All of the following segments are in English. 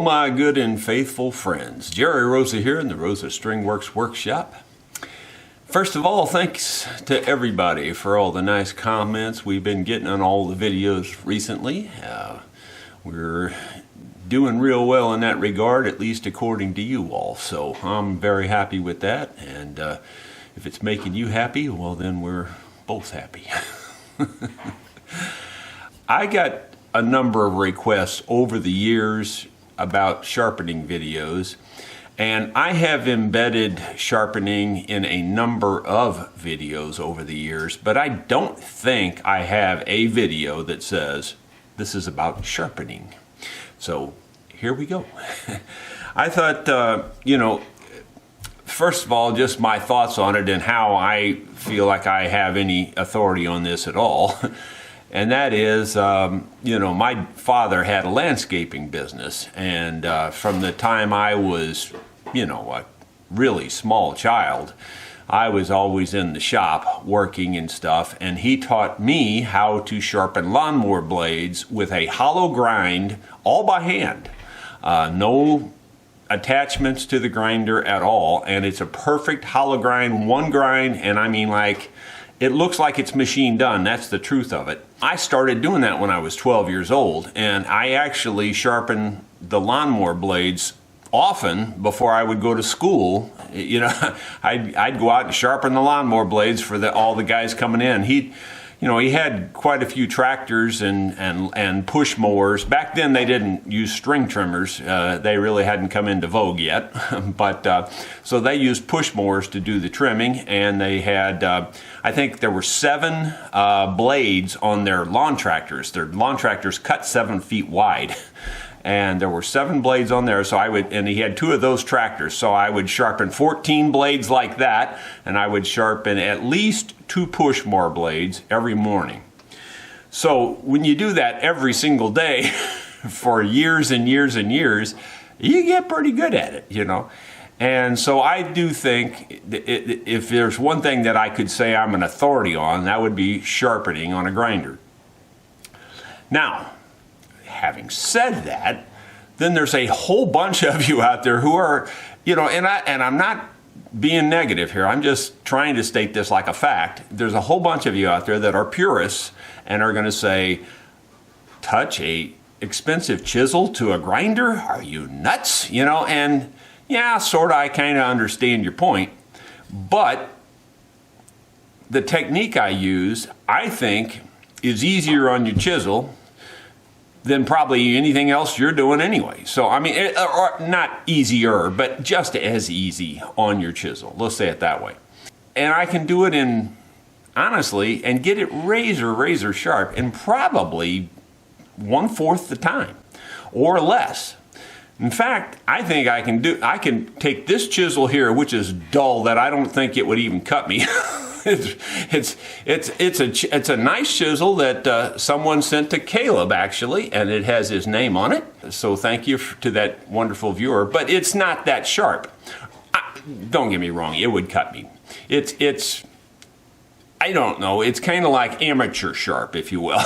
my good and faithful friends. Jerry Rosa here in the Rosa String Works Workshop. First of all, thanks to everybody for all the nice comments we've been getting on all the videos recently. We're doing real well in that regard, at least according to you all. So I'm very happy with that. And if it's making you happy, well, then we're both happy. I got a number of requests over the years about sharpening videos, and I have embedded sharpening in a number of videos over the years, but I don't think I have a video that says this is about sharpening. So here we go. I thought, first of all, just my thoughts on it and how I feel like I have any authority on this at all. And that is, my father had a landscaping business, and from the time I was, a really small child, I was always in the shop working and stuff, and he taught me how to sharpen lawnmower blades with a hollow grind, all by hand. No attachments to the grinder at all, and it's a perfect hollow grind, one grind, and I mean, like, it looks like it's machine done. That's the truth of it. I started doing that when I was 12 years old, and I actually sharpened the lawnmower blades often before I would go to school. I'd go out and sharpen the lawnmower blades for all the guys coming in. He had quite a few tractors and push mowers. Back then they didn't use string trimmers. They really hadn't come into vogue yet. But so they used push mowers to do the trimming, and they had, I think there were 7 blades on their lawn tractors. Their lawn tractors cut 7 feet wide. And there were 7 blades on there, and he had 2 of those tractors, so I would sharpen 14 blades like that, and I would sharpen at least 2 push mower blades every morning. So when you do that every single day for years and years and years, you get pretty good at it, And so I do think if there's one thing that I could say I'm an authority on, that would be sharpening on a grinder. Now, having said that, then there's a whole bunch of you out there who are, and I'm not being negative here. I'm just trying to state this like a fact. There's a whole bunch of you out there that are purists and are going to say, touch a expensive chisel to a grinder? Are you nuts? And yeah, sort of, I kind of understand your point. But the technique I use, I think, is easier on your chisel than probably anything else you're doing anyway. So, I mean, or not easier, but just as easy on your chisel. Let's say it that way. And I can do it honestly, and get it razor sharp in probably 1/4 the time or less. In fact, I think I can take this chisel here, which is dull that I don't think it would even cut me. It's a nice chisel that someone sent to Caleb, actually, and it has his name on it. So thank you to that wonderful viewer. But it's not that sharp. Don't get me wrong; it would cut me. It's I don't know. It's kind of like amateur sharp, if you will.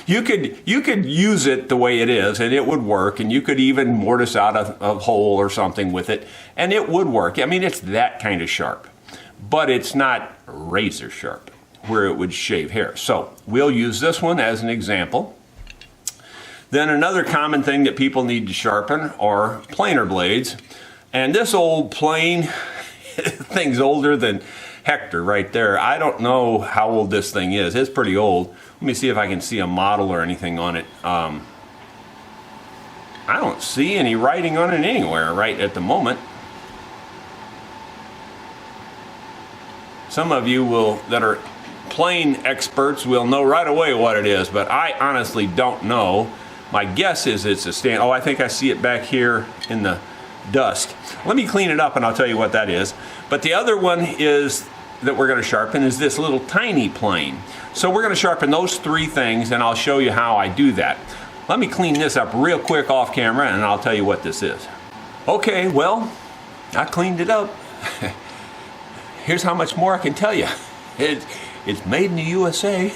You could use it the way it is, and it would work. And you could even mortise out a hole or something with it, and it would work. I mean, it's that kind of sharp. But it's not razor sharp where it would shave hair. So we'll use this one as an example. Then another common thing that people need to sharpen are planer blades. And this old plane thing's older than Hector right there. I don't know how old this thing is. It's pretty old. Let me see if I can see a model or anything on it. I don't see any writing on it anywhere right at the moment. Some of you that are plane experts will know right away what it is, but I honestly don't know. My guess is it's a stand. Oh, I think I see it back here in the dust. Let me clean it up and I'll tell you what that is. But the other one that we're going to sharpen is this little tiny plane. So we're going to sharpen those 3 things, and I'll show you how I do that. Let me clean this up real quick off camera and I'll tell you what this is. Okay, well, I cleaned it up. Here's how much more I can tell you. It's made in the USA.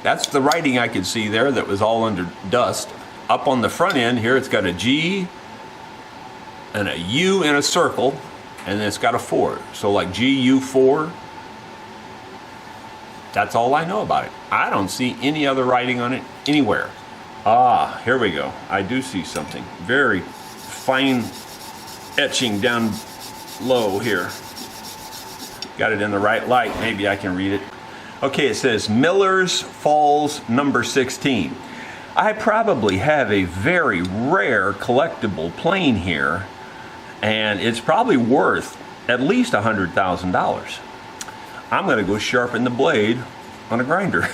That's the writing I could see there that was all under dust. up on the front end here, it's got a G and a U in a circle, and then it's got a 4. So like GU4. That's all I know about it. I don't see any other writing on it anywhere. Ah, here we go. I do see something. Very fine etching down low here. Got it in the right light. Maybe I can read it. Okay, it says Miller's Falls number 16. I probably have a very rare collectible plane here, and it's probably worth at least $100,000. I'm going to go sharpen the blade on a grinder.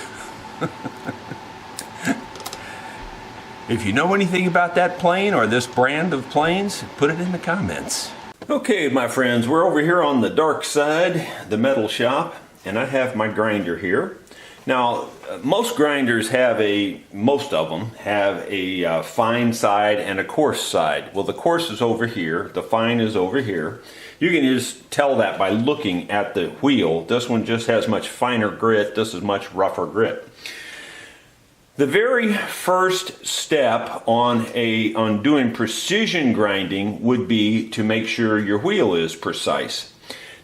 If you know anything about that plane or this brand of planes, put it in the comments. Okay, my friends, we're over here on the dark side, the metal shop, and I have my grinder here. Now, most grinders have most of them have a fine side and a coarse side. Well, the coarse is over here, the fine is over here. You can just tell that by looking at the wheel. This one just has much finer grit, this is much rougher grit. The very first step on doing precision grinding would be to make sure your wheel is precise.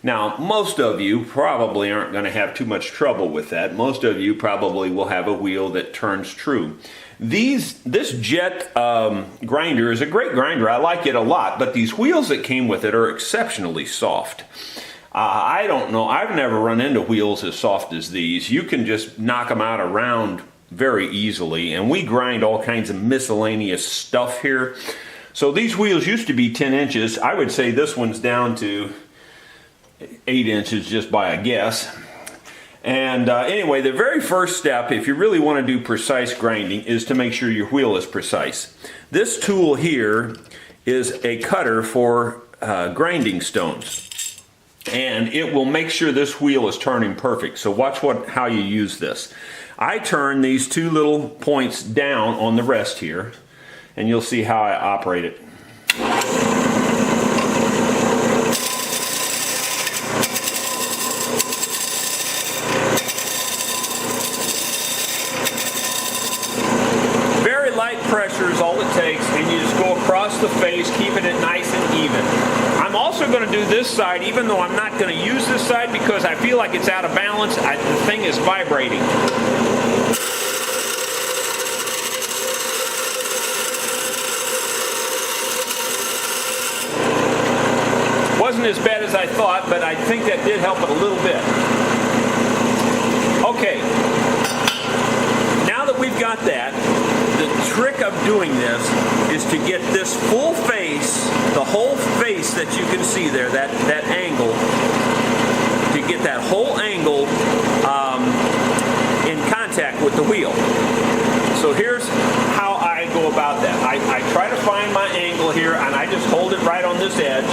Now, most of you probably aren't going to have too much trouble with that. Most of you probably will have a wheel that turns true. This jet grinder is a great grinder. I like it a lot, but these wheels that came with it are exceptionally soft. I don't know. I've never run into wheels as soft as these. You can just knock them out around very easily, and we grind all kinds of miscellaneous stuff here. So these wheels used to be 10 inches. I would say this one's down to 8 inches just by a guess. And anyway, the very first step, if you really want to do precise grinding, is to make sure your wheel is precise. This tool here is a cutter for grinding stones, and it will make sure this wheel is turning perfect. So watch how you use this. I turn these two little points down on the rest here, and you'll see how I operate it. Pressure is all it takes, and you just go across the face, keeping it nice and even. I'm also going to do this side, even though I'm not going to use this side because I feel like it's out of balance. The thing is vibrating. Wasn't as bad as I thought, but I think that did help it a little bit. Okay, now that we've got that, the trick of doing this is to get this full face, the whole face that you can see there, that angle, to get that whole angle in contact with the wheel. So here's how I go about that. I try to find my angle here, and I just hold it right on this edge.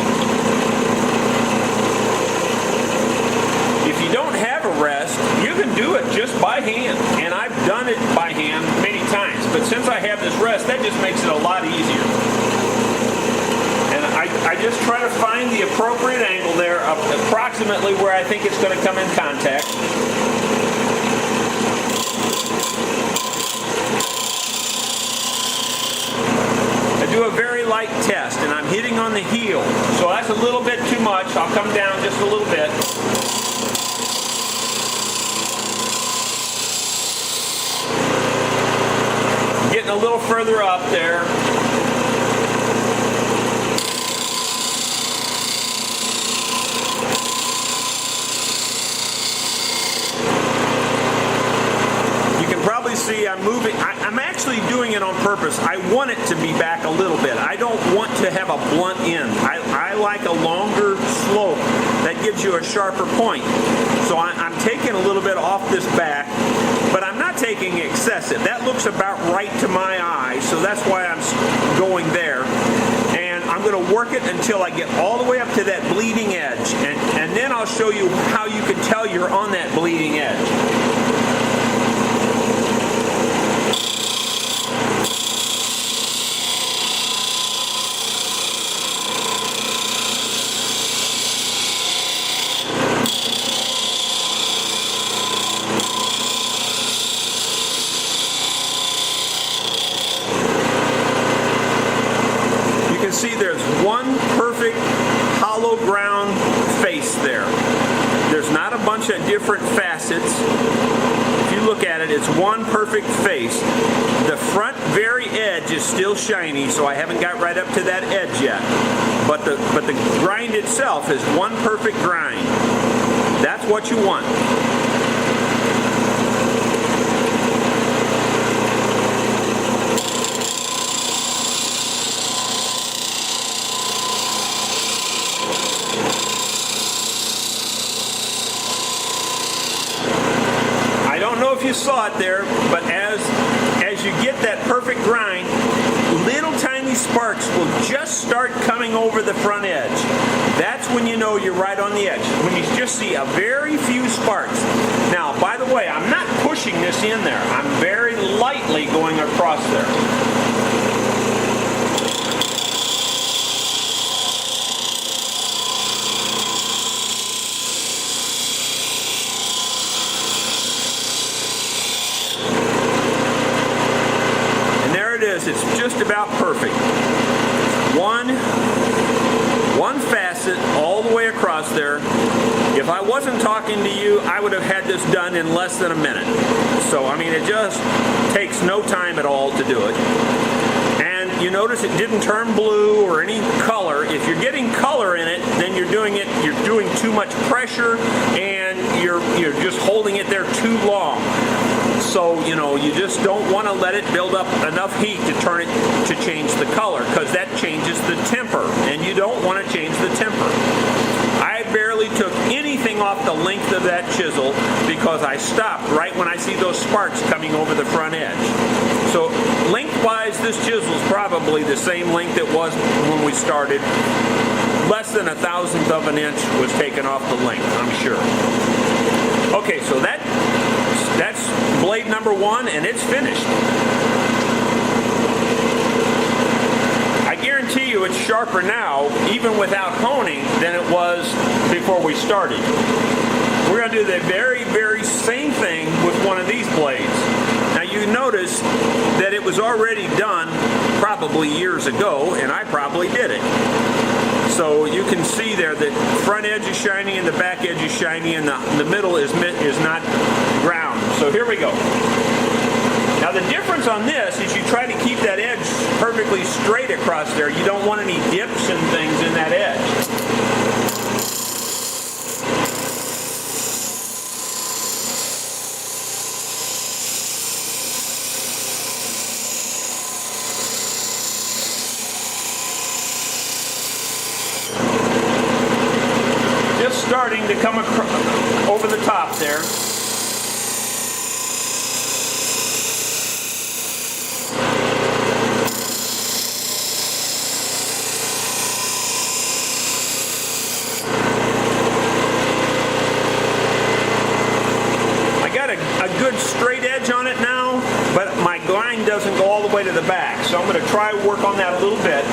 If you don't have a rest, you can do it just by hand, and I've done it by hand many times, but since I have this rest, that just makes it a lot easier. And I just try to find the appropriate angle there, approximately where I think it's going to come in contact. I do a very light test, and I'm hitting on the heel, so that's a little bit too much. I'll come down just a little bit. Getting a little further up there. You can probably see I'm moving. I'm actually doing it on purpose. I want it to be back a little bit. I don't want to have a blunt end. I like a longer slope that gives you a sharper point. So I'm taking a little bit off this back, but I'm not taking excessive. That looks about right to my eye, so that's why I'm going there. And I'm going to work it until I get all the way up to that bleeding edge, and then I'll show you how you can tell you're on that bleeding edge. is one perfect hollow ground face there. There's not a bunch of different facets. If you look at it, it's one perfect face. The front very edge is still shiny, so I haven't got right up to that edge yet. But the grind itself is one perfect grind. That's what you want. I don't know if you saw it there, but as you get that perfect grind, little tiny sparks will just start coming over the front edge. That's when you know you're right on the edge, when you just see a very few sparks. Now, by the way, I'm not pushing this in there. I'm very lightly going across there. It's just about perfect. One facet all the way across there. If I wasn't talking to you, I would have had this done in less than a minute. So, I mean, it just takes no time at all to do it. And you notice it didn't turn blue or any color. If you're getting color in it, then you're doing too much pressure and you're just holding it there too long. So, you know, you just don't want to let it build up enough heat to turn it to change the color, because that changes the temper, and you don't want to change the temper. I barely took anything off the length of that chisel because I stopped right when I see those sparks coming over the front edge. So lengthwise, this chisel is probably the same length it was when we started. Less than 1/1000th of an inch was taken off the length, I'm sure. Okay, so that's blade number 1, and it's finished. I guarantee you it's sharper now, even without honing, than it was before we started. We're going to do the very, very same thing with one of these blades. Now you notice that it was already done probably years ago, and I probably did it. So you can see there that front edge is shiny and the back edge is shiny, and the middle is not ground. So here we go. Now the difference on this is you try to keep that edge perfectly straight across there. You don't want any dips and things in that edge. Starting to come over the top there. I got a good straight edge on it now, but my grind doesn't go all the way to the back, so I'm going to try to work on that a little bit.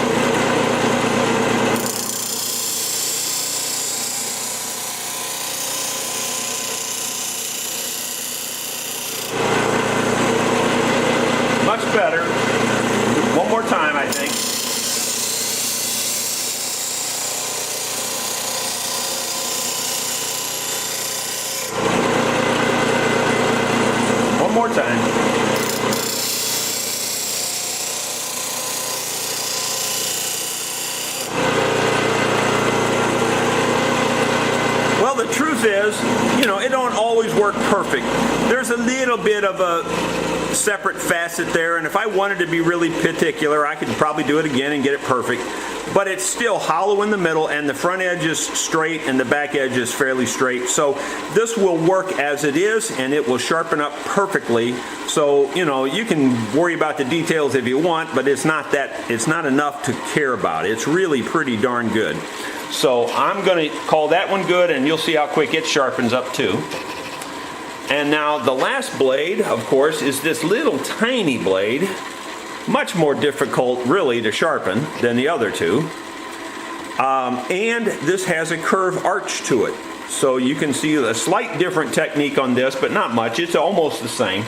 Much better. One more time, I think. One more time. Well, the truth is, you know, it don't always work perfect. There's a little bit of a separate facet there, and if I wanted to be really particular, I could probably do it again and get it perfect. But it's still hollow in the middle, and the front edge is straight and the back edge is fairly straight. So this will work as it is, and it will sharpen up perfectly. So, you know, you can worry about the details if you want, but it's not enough to care about. It's really pretty darn good. So I'm going to call that one good, and you'll see how quick it sharpens up too. And now the last blade, of course, is this little tiny blade. Much more difficult, really, to sharpen than the other two. And this has a curved arch to it. So you can see a slight different technique on this, but not much. It's almost the same.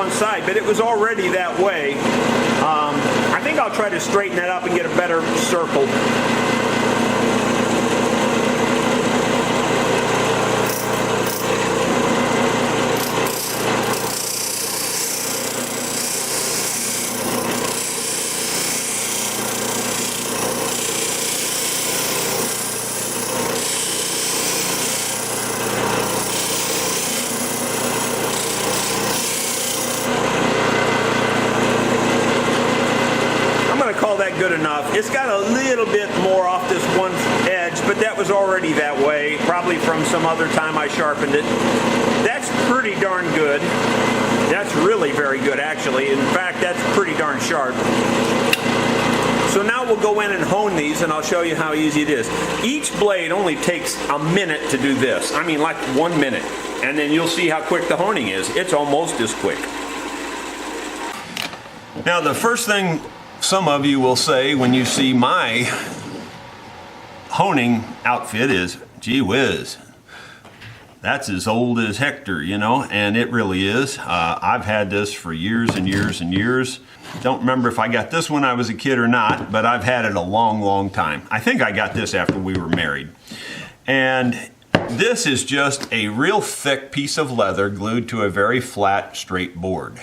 one side, but it was already that way. I think I'll try to straighten that up and get a better circle. Call that good enough. It's got a little bit more off this one edge, but that was already that way, probably from some other time I sharpened it. That's pretty darn good. That's really very good, actually. In fact, that's pretty darn sharp. So now we'll go in and hone these, and I'll show you how easy it is. Each blade only takes a minute to do this. I mean, like 1 minute. And then you'll see how quick the honing is. It's almost as quick. Now, the first thing some of you will say when you see my honing outfit is, gee whiz, that's as old as Hector, you know, and it really is. I've had this for years and years and years. Don't remember if I got this when I was a kid or not, but I've had it a long, long time. I think I got this after we were married. And this is just a real thick piece of leather glued to a very flat, straight board.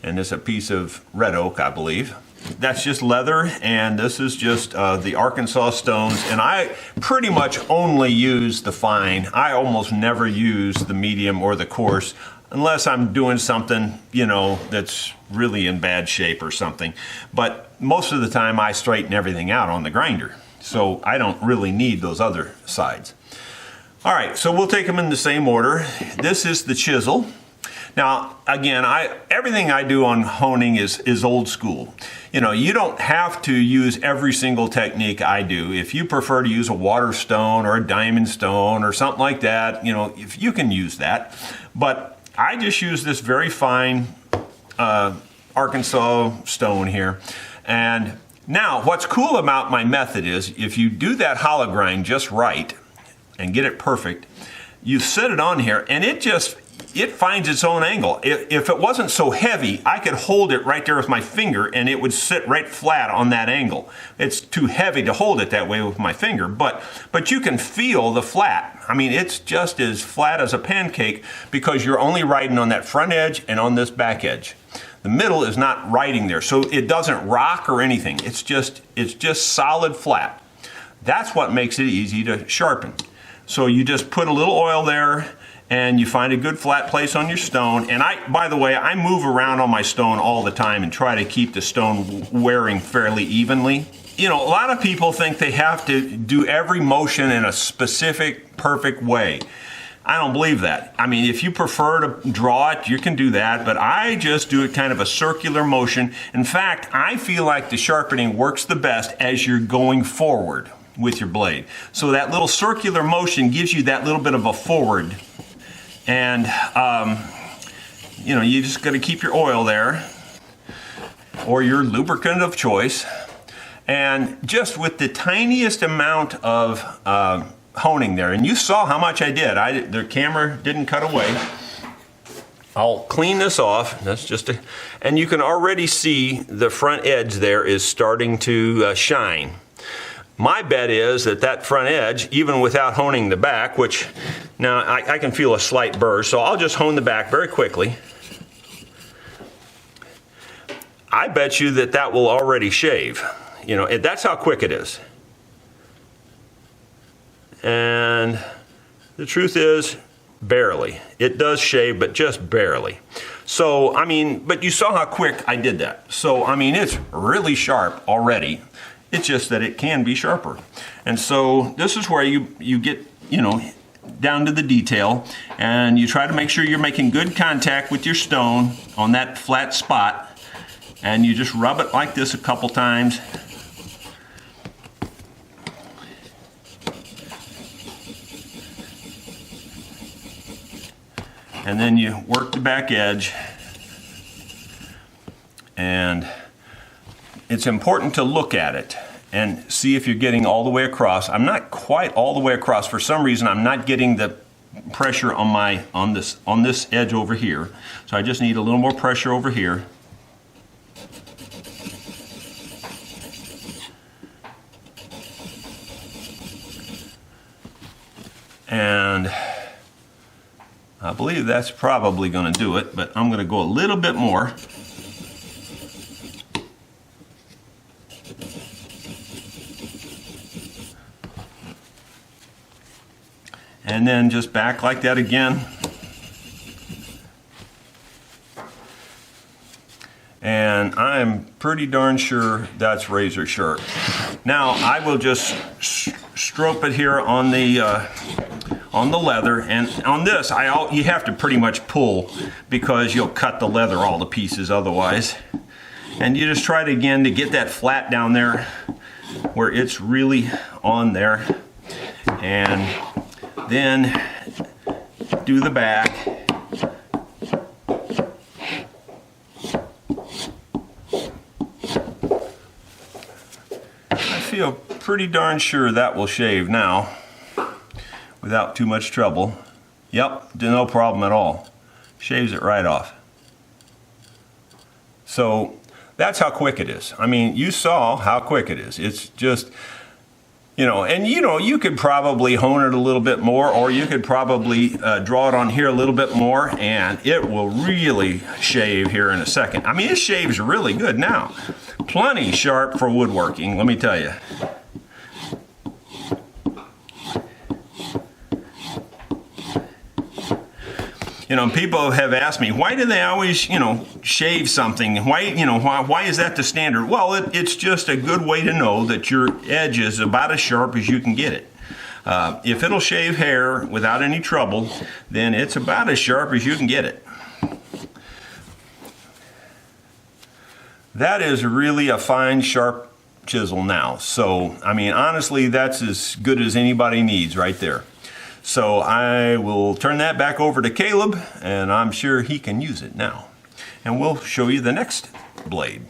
And it's a piece of red oak, I believe. That's just leather, and this is just the Arkansas stones, and I pretty much only use the fine. I almost never use the medium or the coarse unless I'm doing something, you know, that's really in bad shape or something. But most of the time I straighten everything out on the grinder, so I don't really need those other sides. All right, so we'll take them in the same order. This is the chisel. Now, again, everything I do on honing is old school. You know, you don't have to use every single technique I do. If you prefer to use a water stone or a diamond stone or something like that, you know, if you can use that. But I just use this very fine Arkansas stone here. And now, what's cool about my method is if you do that hollow grind just right and get it perfect, you set it on here and it finds its own angle. If it wasn't so heavy, I could hold it right there with my finger and it would sit right flat on that angle. It's too heavy to hold it that way with my finger, but you can feel the flat. I mean, it's just as flat as a pancake because you're only riding on that front edge and on this back edge. The middle is not riding there, so it doesn't rock or anything. It's just solid flat. That's what makes it easy to sharpen. So you just put a little oil there, and you find a good flat place on your stone. And by the way, I move around on my stone all the time and try to keep the stone wearing fairly evenly. You know, a lot of people think they have to do every motion in a specific, perfect way. I don't believe that. I mean, if you prefer to draw it, you can do that, but I just do it kind of a circular motion. In fact, I feel like the sharpening works the best as you're going forward with your blade. So that little circular motion gives you that little bit of a forward. And, you know, you just got to keep your oil there or your lubricant of choice. And just with the tiniest amount of honing there, and you saw how much I did. The camera didn't cut away. I'll clean this off. That's just and you can already see the front edge there is starting to shine. My bet is that front edge, even without honing the back, which now I can feel a slight burr, so I'll just hone the back very quickly. I bet you that will already shave. You know, that's how quick it is. And the truth is, barely. It does shave, but just barely. So, I mean, but you saw how quick I did that. So, I mean, it's really sharp already. It's just that it can be sharper. And so this is where you get, you know, down to the detail, and you try to make sure you're making good contact with your stone on that flat spot, and you just rub it like this a couple times. And then you work the back edge, and it's important to look at it and see if you're getting all the way across. I'm not quite all the way across. For some reason, I'm not getting the pressure on this edge over here. So I just need a little more pressure over here. And I believe that's probably going to do it, but I'm going to go a little bit more. And then just back like that again. And I'm pretty darn sure that's razor sharp. Now I will just stroke it here on the leather, and on this you have to pretty much pull because you'll cut the leather all to pieces otherwise. And you just try to again to get that flat down there where it's really on there, and then do the back. I feel pretty darn sure that will shave now without too much trouble. Yep, no problem at all. Shaves it right off. So that's how quick it is. I mean, you saw how quick it is. It's just, and you could probably hone it a little bit more, or you could probably draw it on here a little bit more, and it will really shave here in a second. I mean, it shaves really good now. Plenty sharp for woodworking, let me tell you. People have asked me, why do they always, shave something? Why is that the standard? Well, it's just a good way to know that your edge is about as sharp as you can get it. If it'll shave hair without any trouble, then it's about as sharp as you can get it. That is really a fine, sharp chisel now. So, I mean, honestly, that's as good as anybody needs right there. So I will turn that back over to Caleb, and I'm sure he can use it now. And we'll show you the next blade.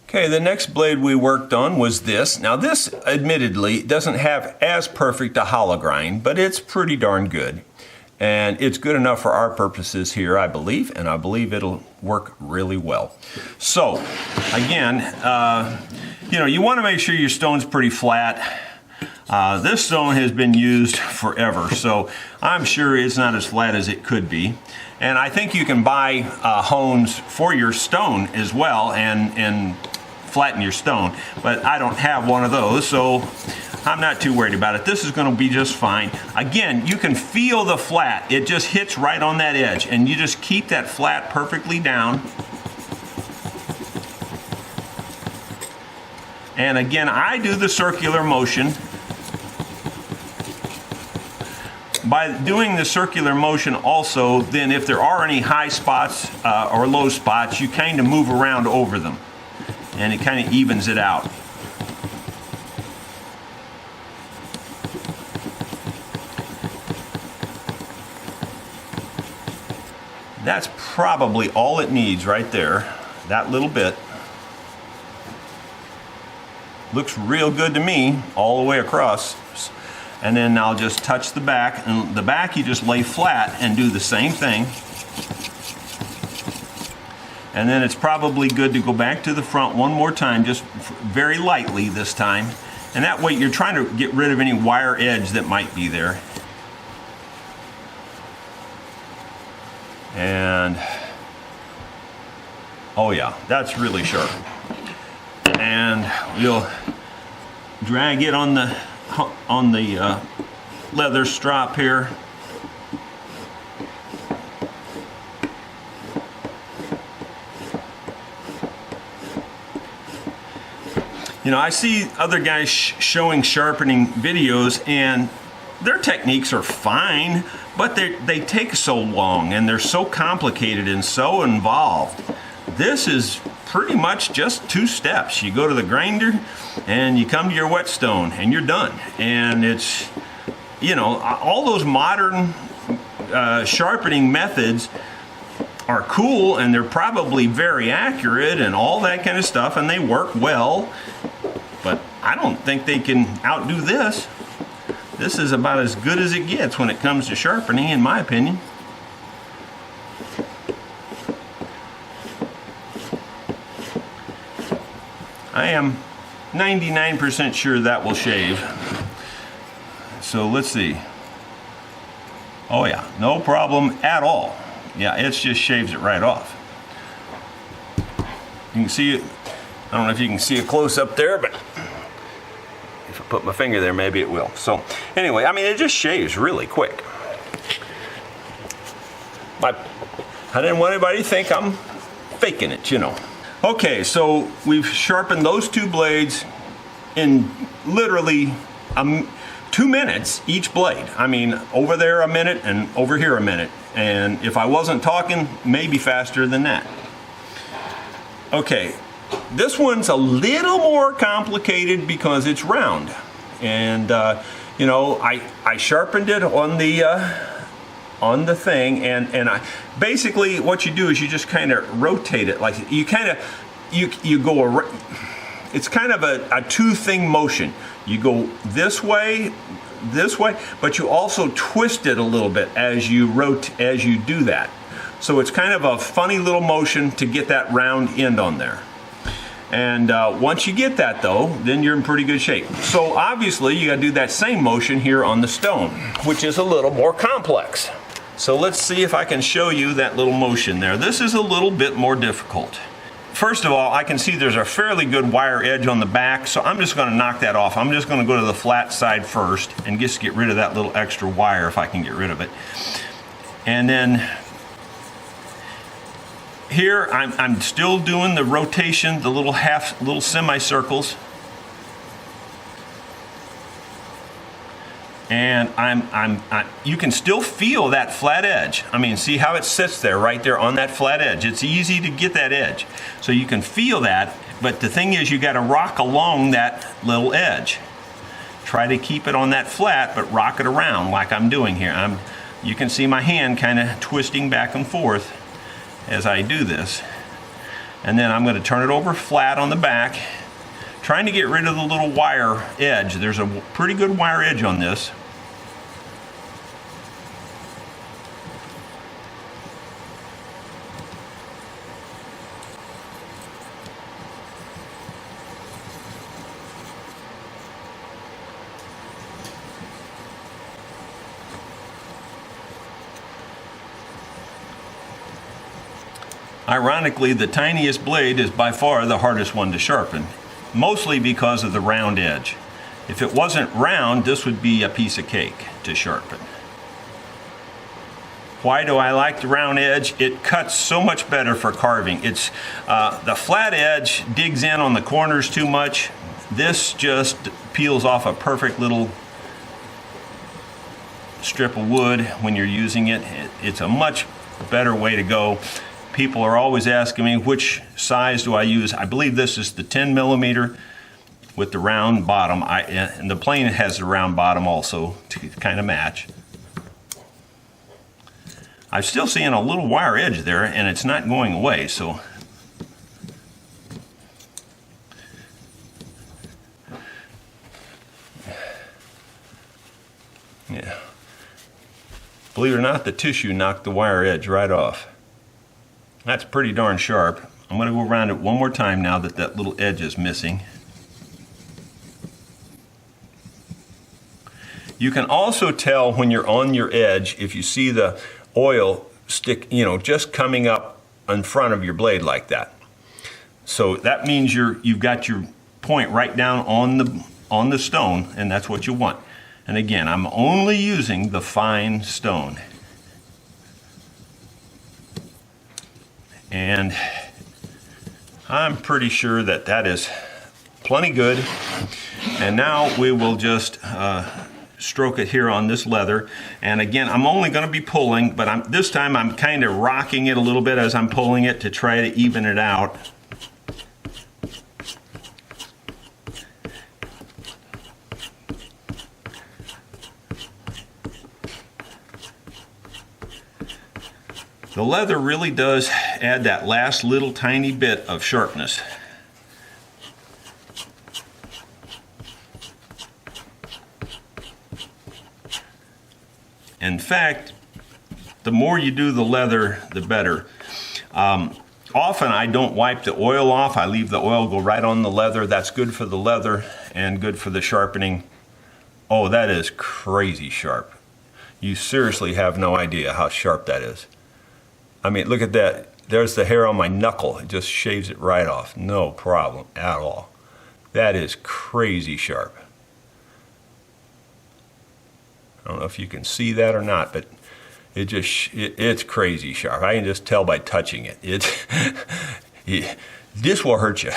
Okay, the next blade we worked on was this. Now this, admittedly, doesn't have as perfect a hollow grind, but it's pretty darn good. And it's good enough for our purposes here, I believe, and I believe it'll work really well. So, again, you want to make sure your stone's pretty flat. This stone has been used forever, so I'm sure it's not as flat as it could be. And I think you can buy hones for your stone as well and flatten your stone, but I don't have one of those, so I'm not too worried about it. This is going to be just fine. Again, you can feel the flat. It just hits right on that edge, and you just keep that flat perfectly down. And again, I do the circular motion. By doing the circular motion also, then if there are any high spots or low spots, you kind of move around over them, and it kind of evens it out. That's probably all it needs right there, that little bit. Looks real good to me all the way across. And then I'll just touch the back, and the back you just lay flat and do the same thing. And then it's probably good to go back to the front one more time, just very lightly this time. And that way you're trying to get rid of any wire edge that might be there. And, oh yeah, that's really sharp. And we'll drag it on the leather strap here. I see other guys showing sharpening videos, and their techniques are fine, but they take so long and they're so complicated and so involved. This is pretty much just 2 steps. You go to the grinder and you come to your whetstone and you're done. And it's, all those modern sharpening methods are cool, and they're probably very accurate and all that kind of stuff, and they work well, but I don't think they can outdo this. This is about as good as it gets when it comes to sharpening, in my opinion. I am 99% sure that will shave. So let's see. Oh yeah, no problem at all. Yeah, it just shaves it right off. You can see it. I don't know if you can see it close up there, but if I put my finger there, maybe it will. So anyway, I mean, it just shaves really quick. But I didn't want anybody to think I'm faking it, you know. Okay, so we've sharpened those two blades in literally 2 minutes each blade. I mean, over there a minute and over here a minute. And if I wasn't talking, maybe faster than that. Okay, this one's a little more complicated because it's round. And, you know, I sharpened it on the thing, and I basically what you do is you just kind of rotate it, like you kind of you go around. It's kind of a two-thing motion. You go this way, but you also twist it a little bit as you do that. So it's kind of a funny little motion to get that round end on there. And once you get that though, then you're in pretty good shape. So obviously you got to do that same motion here on the stone, which is a little more complex. So let's see if I can show you that little motion there. This is a little bit more difficult. First of all, I can see there's a fairly good wire edge on the back, so I'm just going to knock that off. I'm just going to go to the flat side first and just get rid of that little extra wire if I can get rid of it. And then here I'm still doing the rotation, the little semicircles. And you can still feel that flat edge. I mean, see how it sits there, right there on that flat edge. It's easy to get that edge. So you can feel that, but the thing is you got to rock along that little edge. Try to keep it on that flat, but rock it around like I'm doing here. You can see my hand kind of twisting back and forth as I do this. And then I'm going to turn it over flat on the back, trying to get rid of the little wire edge. There's a pretty good wire edge on this. Ironically, the tiniest blade is by far the hardest one to sharpen, mostly because of the round edge. If it wasn't round, this would be a piece of cake to sharpen. Why do I like the round edge? It cuts so much better for carving. It's the flat edge digs in on the corners too much. This just peels off a perfect little strip of wood when you're using it. It's a much better way to go. People are always asking me which size do I use. I believe this is the 10 millimeter with the round bottom. And the plane has the round bottom also to kind of match. I'm still seeing a little wire edge there, and it's not going away, so. Yeah. Believe it or not, the tissue knocked the wire edge right off. That's pretty darn sharp. I'm going to go around it one more time now that that little edge is missing. You can also tell when you're on your edge if you see the oil stick, just coming up in front of your blade like that. So that means you've got your point right down on the stone, and that's what you want. And again, I'm only using the fine stone. And I'm pretty sure that that is plenty good. And now we will just stroke it here on this leather. And again, I'm only going to be pulling, but this time I'm kind of rocking it a little bit as I'm pulling it to try to even it out. The leather really does add that last little tiny bit of sharpness. In fact, the more you do the leather, the better. Often I don't wipe the oil off. I leave the oil go right on the leather. That's good for the leather and good for the sharpening. Oh, that is crazy sharp. You seriously have no idea how sharp that is. I mean, look at that. There's the hair on my knuckle. It just shaves it right off. No problem at all. That is crazy sharp. I don't know if you can see that or not, but it's crazy sharp. I can just tell by touching it. This will hurt you.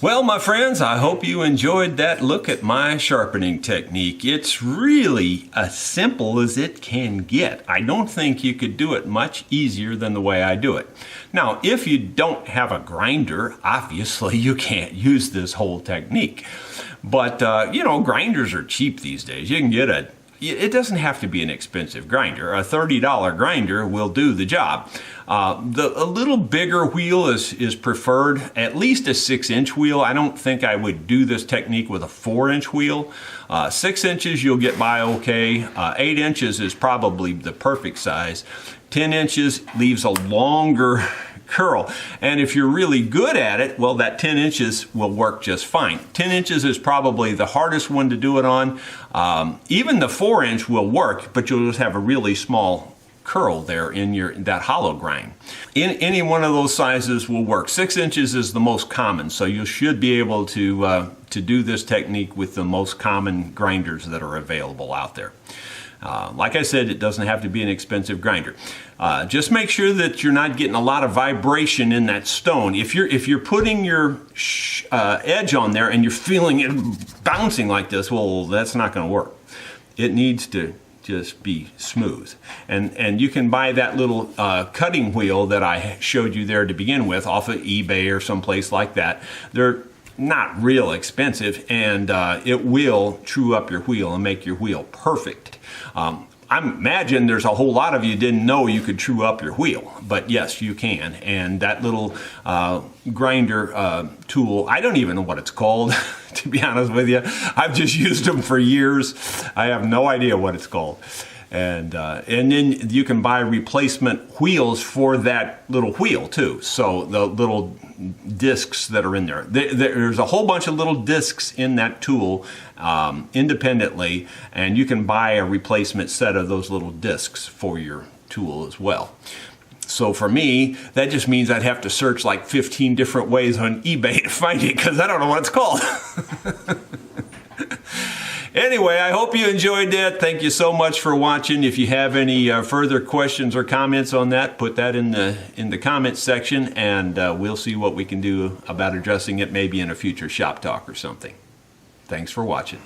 Well, my friends, I hope you enjoyed that look at my sharpening technique. It's really as simple as it can get. I don't think you could do it much easier than the way I do it. Now, if you don't have a grinder, obviously you can't use this whole technique. But, you know, grinders are cheap these days. You can get it doesn't have to be an expensive grinder. A $30 grinder will do the job. A little bigger wheel is preferred, at least a 6-inch wheel. I don't think I would do this technique with a 4-inch wheel. 6 inches you'll get by okay. 8 inches is probably the perfect size. 10 inches leaves a longer curl. And if you're really good at it, well, that 10 inches will work just fine. 10 inches is probably the hardest one to do it on. Even the 4-inch will work, but you'll just have a really small curl there in that hollow grind. Any one of those sizes will work. 6 inches is the most common, so you should be able to do this technique with the most common grinders that are available out there. Like I said, it doesn't have to be an expensive grinder. Just make sure that you're not getting a lot of vibration in that stone. If you're putting your edge on there and you're feeling it bouncing like this, well, that's not going to work. It needs to just be smooth. And you can buy that little cutting wheel that I showed you there to begin with off of eBay or someplace like that. They're not real expensive, and it will true up your wheel and make your wheel perfect. I imagine there's a whole lot of you didn't know you could true up your wheel, but yes, you can. And that little grinder tool, I don't even know what it's called, to be honest with you. I've just used them for years. I have no idea what it's called. And then you can buy replacement wheels for that little wheel too. So the little discs that are in there. There's a whole bunch of little discs in that tool independently, and you can buy a replacement set of those little discs for your tool as well. So for me, that just means I'd have to search like 15 different ways on eBay to find it, because I don't know what it's called. Anyway, I hope you enjoyed that. Thank you so much for watching. If you have any further questions or comments on that, put that in the comments section, and we'll see what we can do about addressing it maybe in a future shop talk or something. Thanks for watching.